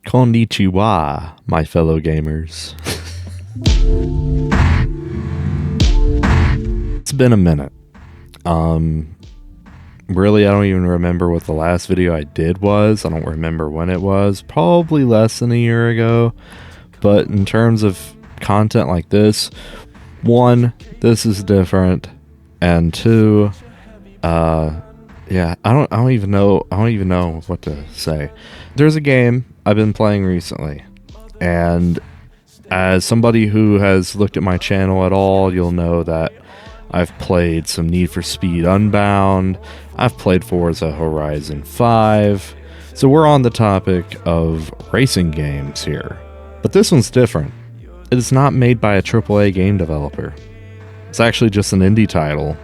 Konnichiwa, my fellow gamers. It's been a minute. Really, I don't even remember what the last video I did was. I don't remember when it was. Probably less than a year ago. But in terms of content like this, one, this is different, and two, yeah, I don't even know what to say. There's a game I've been playing recently, and as somebody who has looked at my channel at all, you'll know that I've played some Need for Speed Unbound. I've played Forza Horizon 5. So we're on the topic of racing games here. But this one's different. It is not made by a AAA game developer. It's actually just an indie title.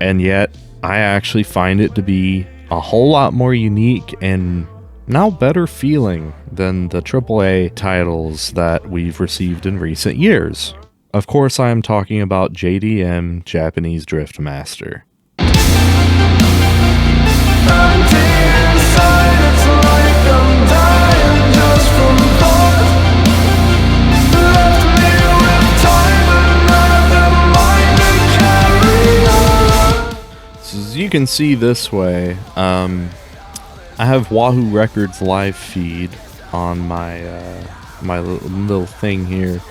And yet, I actually find it to be a whole lot more unique and now better feeling than the AAA titles that we've received in recent years. Of course, I am talking about JDM Japanese Drift Master. So as you can see this way, I have Wahoo Records live feed on my my little thing here.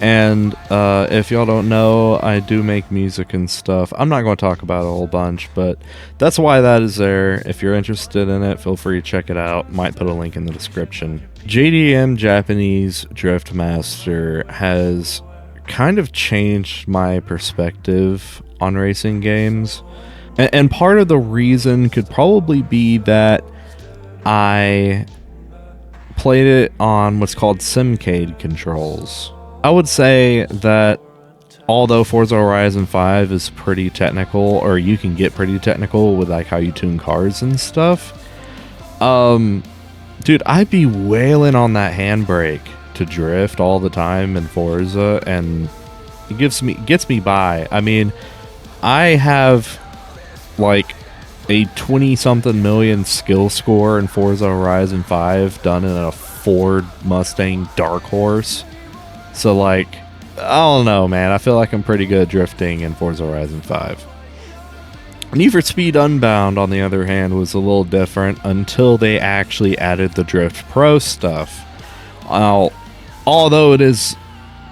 And if y'all don't know, I do make music and stuff. I'm not going to talk about it a whole bunch, but that's why that is there. If you're interested in it, feel free to check it out. Might put a link in the description. JDM Japanese Drift Master has kind of changed my perspective on racing games. And part of the reason could probably be that I played it on what's called Simcade controls. I would say that although Forza Horizon 5 is pretty technical, or you can get pretty technical with like how you tune cars and stuff, dude, I'd be wailing on that handbrake to drift all the time in Forza, and it gets me by. I mean, I have like a 20-something million skill score in Forza Horizon 5 done in a Ford Mustang Dark Horse. So, like, I don't know, man. I feel like I'm pretty good drifting in Forza Horizon 5. Need for Speed Unbound, on the other hand, was a little different until they actually added the Drift Pro stuff. Now, although it is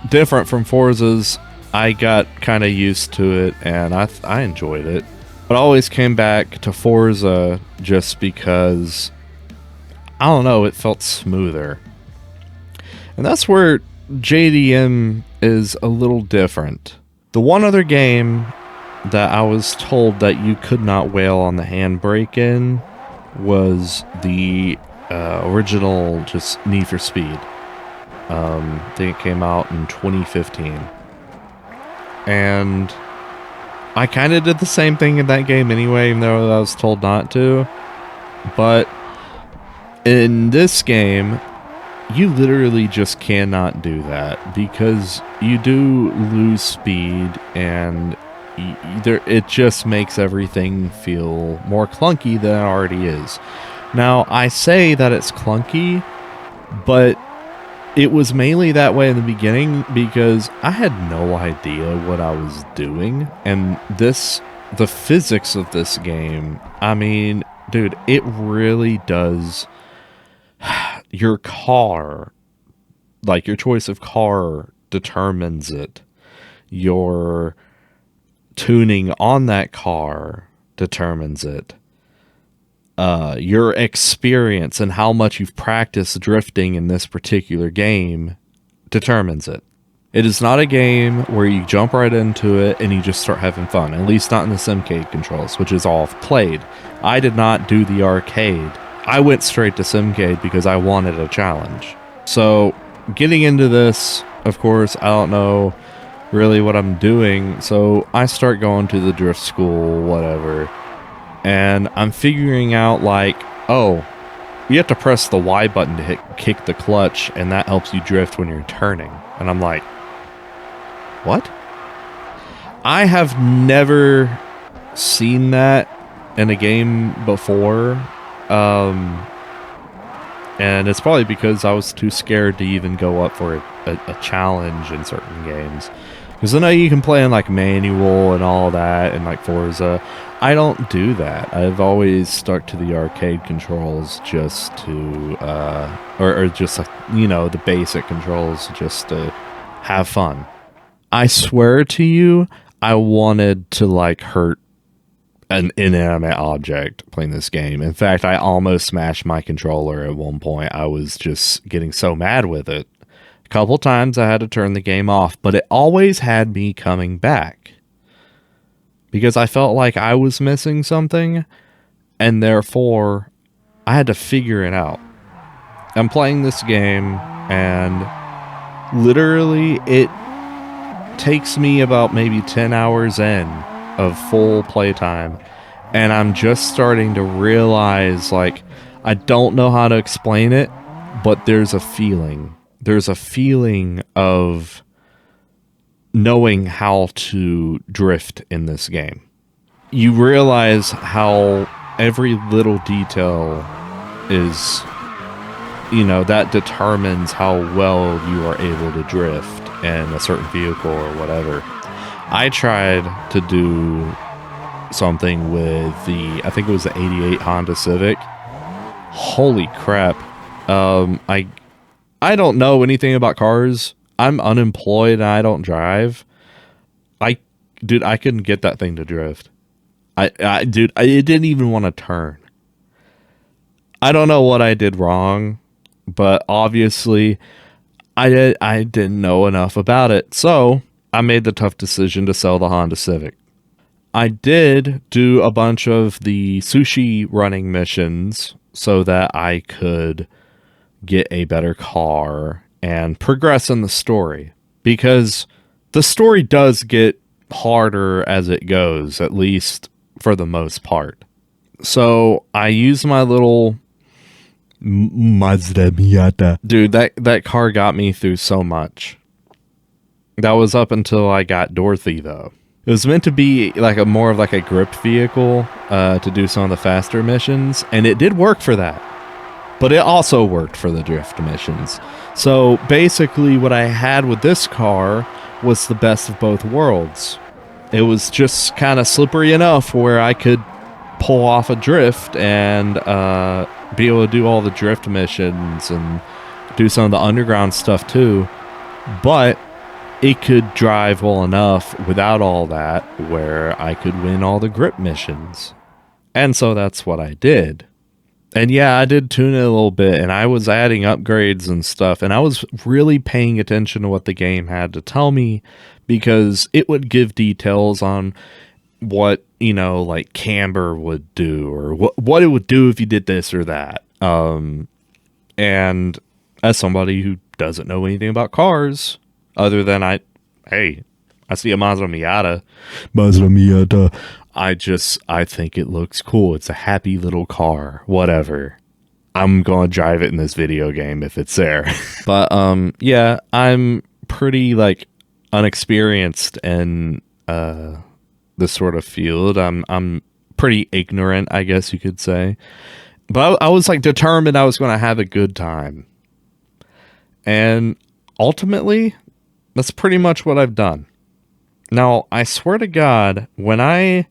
different from Forza's, I got kind of used to it, and I enjoyed it. But I always came back to Forza just because, I don't know, it felt smoother. And that's where JDM is a little different. The one other game that I was told that you could not wail on the handbrake in was the original just Need for Speed. I think it came out in 2015. And I kind of did the same thing in that game anyway, even though I was told not to. But in this game, you literally just cannot do that because you do lose speed, and it just makes everything feel more clunky than it already is. Now, I say that it's clunky, but it was mainly that way in the beginning because I had no idea what I was doing. And the physics of this game, I mean, dude, it really does. Your car, like your choice of car determines it. Your tuning on that car determines it. Your experience and how much you've practiced drifting in this particular game determines it. It is not a game where you jump right into it and you just start having fun. At least not in the Simcade controls, which is all I've played. I did not do the arcade. I went straight to Simcade because I wanted a challenge. So, getting into this, of course, I don't know really what I'm doing. So, I start going to the drift school, whatever. And I'm figuring out, like, oh, you have to press the Y button to kick the clutch, and that helps you drift when you're turning. And I'm like, what? I have never seen that in a game before. And it's probably because I was too scared to even go up for a challenge in certain games. Because I know you can play in like manual and all that and like Forza. I don't do that. I've always stuck to the arcade controls just to, or just, you know, the basic controls just to have fun. I swear to you, I wanted to like hurt an inanimate object playing this game. In fact, I almost smashed my controller at one point. I was just getting so mad with it. A couple times I had to turn the game off, but it always had me coming back because I felt like I was missing something, and therefore I had to figure it out. I'm playing this game, and literally it takes me about maybe 10 hours in of full playtime, and I'm just starting to realize, like, I don't know how to explain it, but there's a feeling. There's a feeling of knowing how to drift in this game. You realize how every little detail is, you know, that determines how well you are able to drift in a certain vehicle or whatever. I tried to do something with I think it was the 88 Honda Civic. Holy crap. I don't know anything about cars. I'm unemployed and I don't drive. Dude, I couldn't get that thing to drift. It didn't even want to turn. I don't know what I did wrong, but obviously I didn't know enough about it. So I made the tough decision to sell the Honda Civic. I did do a bunch of the sushi running missions so that I could get a better car and progress in the story, because the story does get harder as it goes, at least for the most part. So I use my little Mazda Miata. Dude, that car got me through so much. That was up until I got Dorothy, though. It was meant to be like a more of like a gripped vehicle to do some of the faster missions, and it did work for that. But it also worked for the drift missions. So basically what I had with this car was the best of both worlds. It was just kind of slippery enough where I could pull off a drift and be able to do all the drift missions and do some of the underground stuff too. But it could drive well enough without all that where I could win all the grip missions. And so that's what I did. And yeah, I did tune it a little bit, and I was adding upgrades and stuff, and I was really paying attention to what the game had to tell me, because it would give details on what, you know, like camber would do, or what it would do if you did this or that. And as somebody who doesn't know anything about cars, other than I see a Mazda Miata. I think it looks cool. It's a happy little car. Whatever. I'm going to drive it in this video game if it's there. But yeah, I'm pretty like unexperienced in this sort of field. I'm pretty ignorant, I guess you could say. But I was like determined I was going to have a good time. And ultimately, that's pretty much what I've done. Now, I swear to God, when I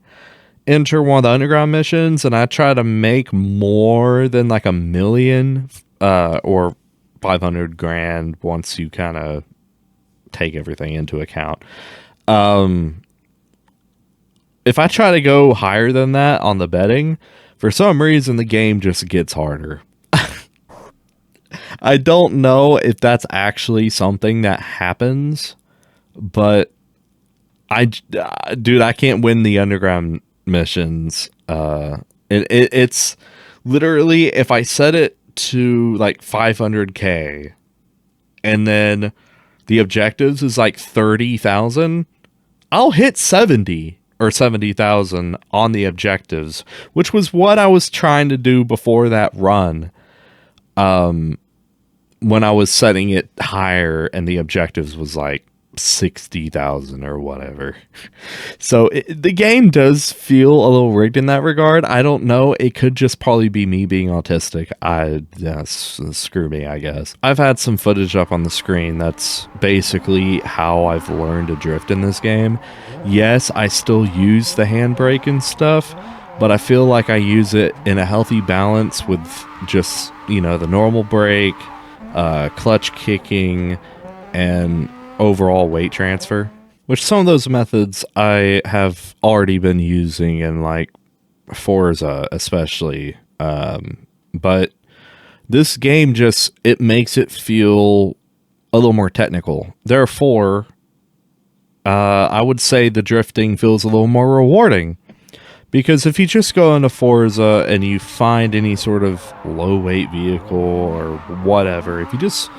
enter one of the underground missions and I try to make more than like $1 million or 500 grand once you kind of take everything into account. If I try to go higher than that on the betting, for some reason the game just gets harder. I don't know if that's actually something that happens, but I can't win the underground missions. It's literally, if I set it to like 500k and then the objectives is like 30,000, I'll hit 70 or 70,000 on the objectives, which was what I was trying to do before that run. When I was setting it higher and the objectives was like 60,000 or whatever. So the game does feel a little rigged in that regard. I don't know. It could just probably be me being autistic. Screw me, I guess. I've had some footage up on the screen. That's basically how I've learned to drift in this game. Yes, I still use the handbrake and stuff, but I feel like I use it in a healthy balance with just, the normal brake, clutch kicking, and overall weight transfer, which some of those methods I have already been using in like Forza especially, but this game it makes it feel a little more technical. Therefore, I would say the drifting feels a little more rewarding, because if you just go into Forza and you find any sort of low weight vehicle or whatever, if you just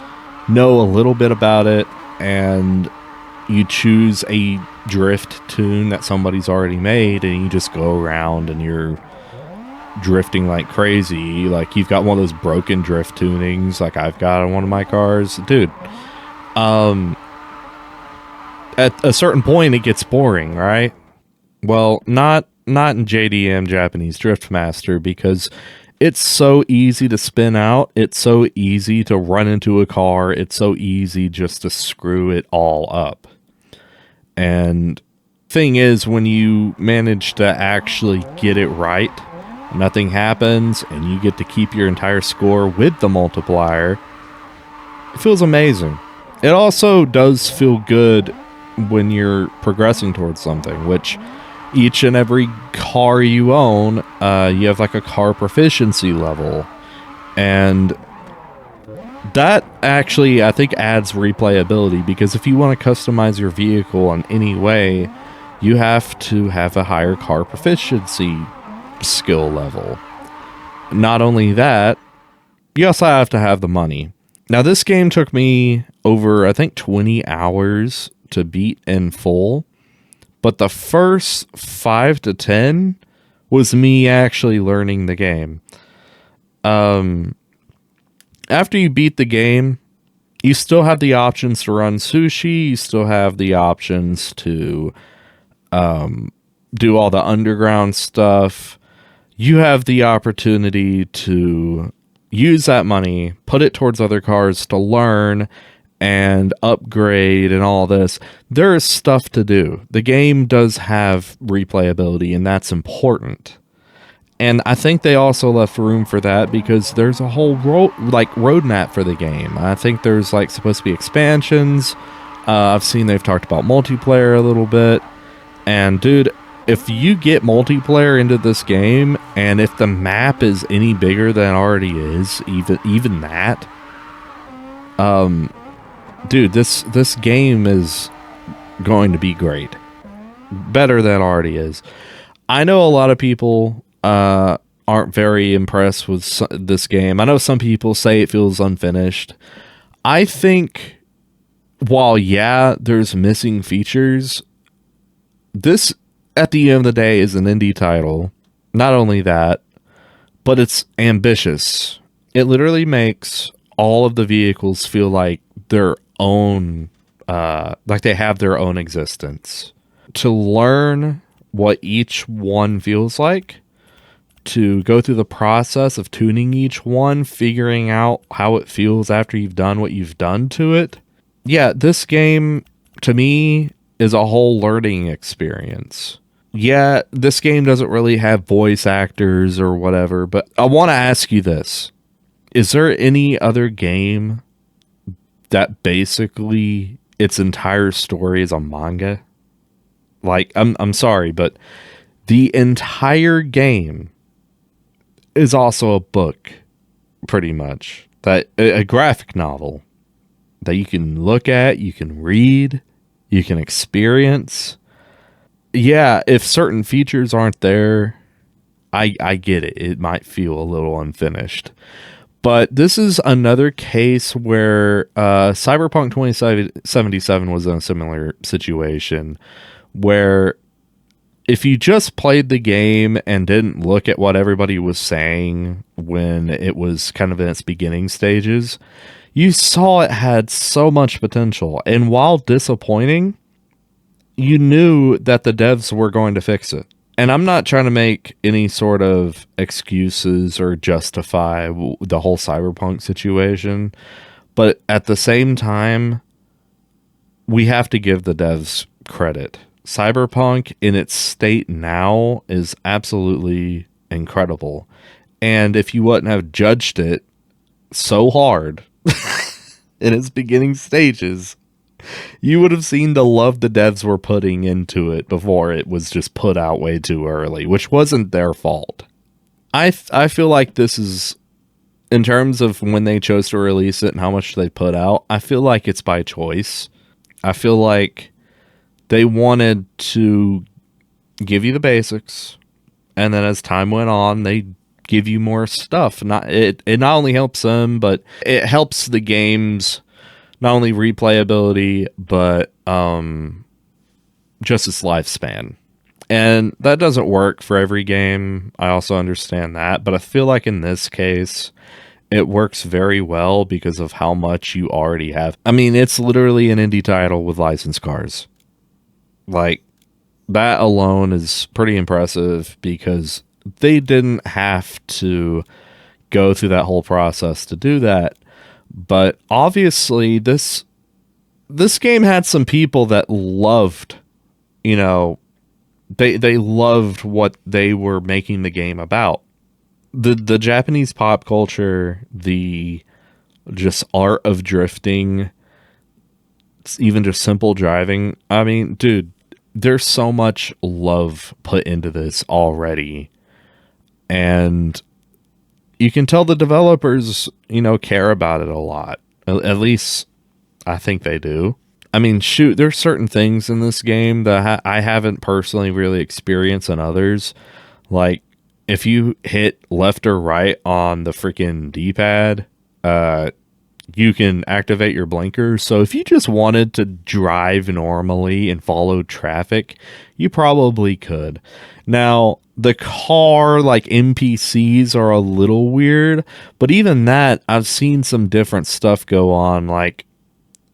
know a little bit about it and you choose a drift tune that somebody's already made and you just go around and you're drifting like crazy, like you've got one of those broken drift tunings like I've got on one of my cars, dude, at a certain point it gets boring, right? Well, not in JDM Japanese Drift Master, because it's so easy to spin out. It's so easy to run into a car. It's so easy just to screw it all up. And thing is, when you manage to actually get it right, nothing happens, and you get to keep your entire score with the multiplier, it feels amazing. It also does feel good when you're progressing towards something, which each and every car you own, you have like a car proficiency level. And that actually, I think, adds replayability, because if you want to customize your vehicle in any way, you have to have a higher car proficiency skill level. Not only that, you also have to have the money. Now, this game took me over, I think, 20 hours to beat in full. But the first 5 to 10 was me actually learning the game. After you beat the game, you still have the options to run sushi. You still have the options to do all the underground stuff. You have the opportunity to use that money, put it towards other cars to learn and upgrade and all this. There is stuff to do. The game does have replayability, and that's important. And I think they also left room for that because there's a whole roadmap for the game. I think there's supposed to be expansions. I've seen they've talked about multiplayer a little bit. And dude, if you get multiplayer into this game, and if the map is any bigger than it already is, even that, dude, this game is going to be great. Better than it already is. I know a lot of people aren't very impressed with this game. I know some people say it feels unfinished. I think, while, yeah, there's missing features, this, at the end of the day, is an indie title. Not only that, but it's ambitious. It literally makes all of the vehicles feel like their own, like they have their own existence. To learn what each one feels like, to go through the process of tuning each one, figuring out how it feels after you've done what you've done to it. Yeah, this game, to me, is a whole learning experience. Yeah, this game doesn't really have voice actors or whatever, but I want to ask you this. Is there any other game that basically its entire story is a manga? I'm sorry, but the entire game is also a book, pretty much. A graphic novel that you can look at, you can read, you can experience. Yeah, if certain features aren't there, I get it. It might feel a little unfinished. But this is another case where Cyberpunk 2077 was in a similar situation, where if you just played the game and didn't look at what everybody was saying when it was kind of in its beginning stages, You saw it had so much potential, and while disappointing, you knew that the devs were going to fix it. And I'm not trying to make any sort of excuses or justify the whole Cyberpunk situation, but at the same time, we have to give the devs credit. Cyberpunk in its state now is absolutely incredible. And if you wouldn't have judged it so hard in its beginning stages, you would have seen the love the devs were putting into it before it was just put out way too early, which wasn't their fault. I feel like this is, in terms of when they chose to release it and how much they put out, I feel like it's by choice. I feel like they wanted to give you the basics, and then as time went on, they give you more stuff. It not only helps them, but it helps the games, not only replayability, but just its lifespan. And that doesn't work for every game. I also understand that, but I feel like in this case, it works very well because of how much you already have. I mean, it's literally an indie title with licensed cars. Like, that alone is pretty impressive because they didn't have to go through that whole process to do that. But obviously, this game had some people that loved, you know, they loved what they were making the game about. The Japanese pop culture, the just art of drifting, even just simple driving. I mean, dude, there's so much love put into this already. And you can tell the developers, you know, care about it a lot. At least I think they do. I mean, shoot, there's certain things in this game that I haven't personally really experienced in others. Like, if you hit left or right on the freaking D-pad, you can activate your blinkers. So if you just wanted to drive normally and follow traffic, you probably could. Now, the car, like, NPCs are a little weird, but even that, I've seen some different stuff go on. Like,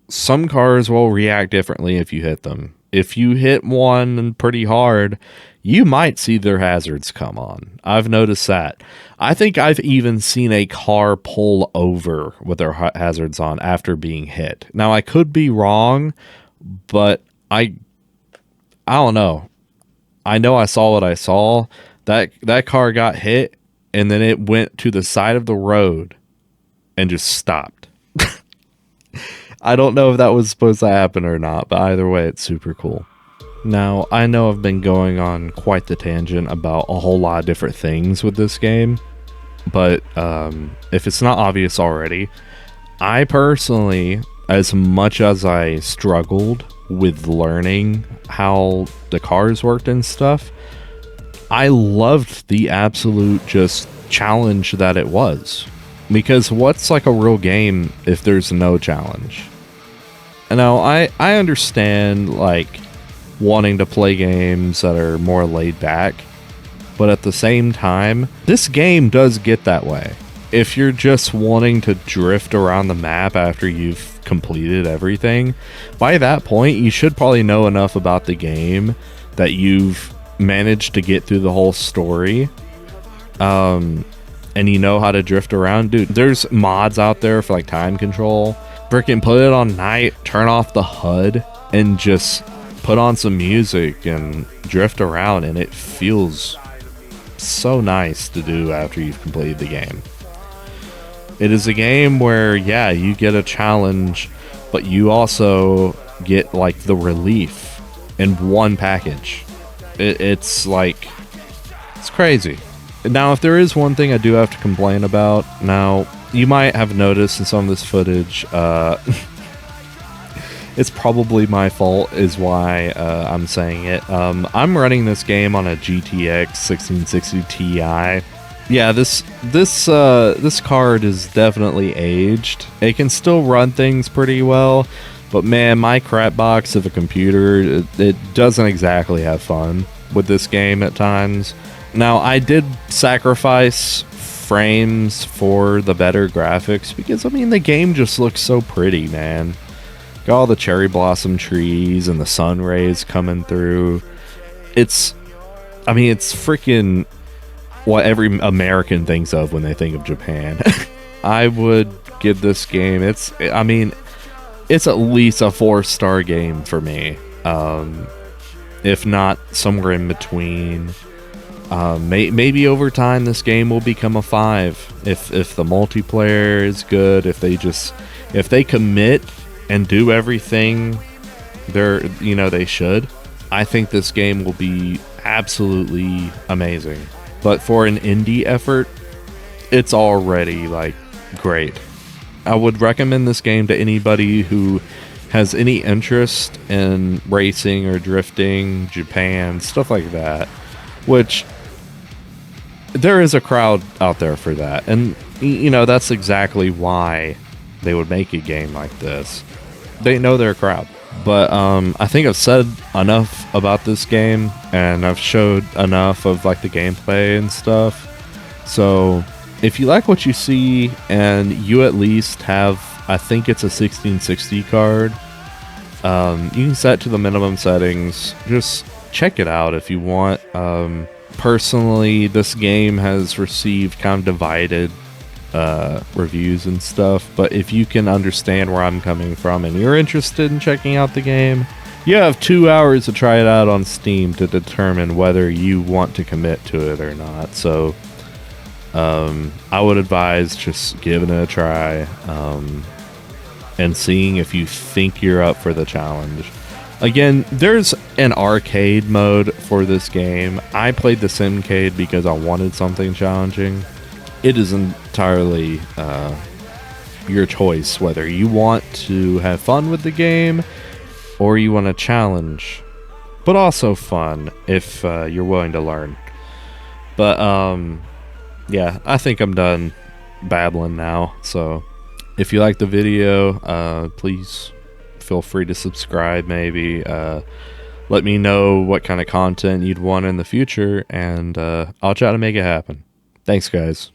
some cars will react differently if you hit them. If you hit one pretty hard, you might see their hazards come on. I've noticed that. I think I've even seen a car pull over with their hazards on after being hit. Now, I could be wrong, but I don't know. I know I saw what I saw. That car got hit, and then it went to the side of the road and just stopped. I don't know if that was supposed to happen or not, but either way, it's super cool. Now, I know I've been going on quite the tangent about a whole lot of different things with this game, but if it's not obvious already, I personally, as much as I struggled with learning how the cars worked and stuff, I loved the absolute just challenge that it was. Because what's like a real game if there's no challenge? Now, I understand, like, wanting to play games that are more laid back, but at the same time, this game does get that way. If you're just wanting to drift around the map after you've completed everything, by that point, you should probably know enough about the game that you've managed to get through the whole story. And you know how to drift around. Dude, there's mods out there for, like, time control. Freaking put it on night, turn off the HUD, and just put on some music and drift around, and it feels so nice to do after you've completed the game. It is a game where, yeah, you get a challenge, but you also get, like, the relief in one package. It's like, it's crazy. Now, if there is one thing I do have to complain about, now, you might have noticed in some of this footage, it's probably my fault is why I'm saying it. I'm running this game on a GTX 1660 Ti. Yeah, this card is definitely aged. It can still run things pretty well, but man, my crap box of a computer, it doesn't exactly have fun with this game at times. Now, I did sacrifice frames for the better graphics, because I mean the game just looks so pretty, man. Got all the cherry blossom trees and the sun rays coming through. It's freaking what every American thinks of when they think of Japan. I would give this game, it's at least a 4-star game for me. If not somewhere in between. Maybe over time this game will become a 5 if the multiplayer is good, if they commit and do everything they should. I think this game will be absolutely amazing. But for an indie effort, it's already like great. I would recommend this game to anybody who has any interest in racing or drifting, Japan, stuff like that, which there is a crowd out there for that. And, that's exactly why they would make a game like this. They know their crowd. But I think I've said enough about this game, and I've showed enough of like the gameplay and stuff. So if you like what you see and you at least have, I think it's a 1660 card, you can set to the minimum settings. Just check it out if you want. Personally, this game has received kind of divided reviews and stuff, but if you can understand where I'm coming from and you're interested in checking out the game, you have 2 hours to try it out on Steam to determine whether you want to commit to it or not. So I would advise just giving it a try, and seeing if you think you're up for the challenge. Again, there's an arcade mode for this game. I played the Simcade because I wanted something challenging. It is entirely your choice whether you want to have fun with the game or you want a challenge, but also fun if you're willing to learn. But yeah, I think I'm done babbling now. So if you like the video, please feel free to subscribe. Maybe let me know what kind of content you'd want in the future, and I'll try to make it happen. Thanks, guys.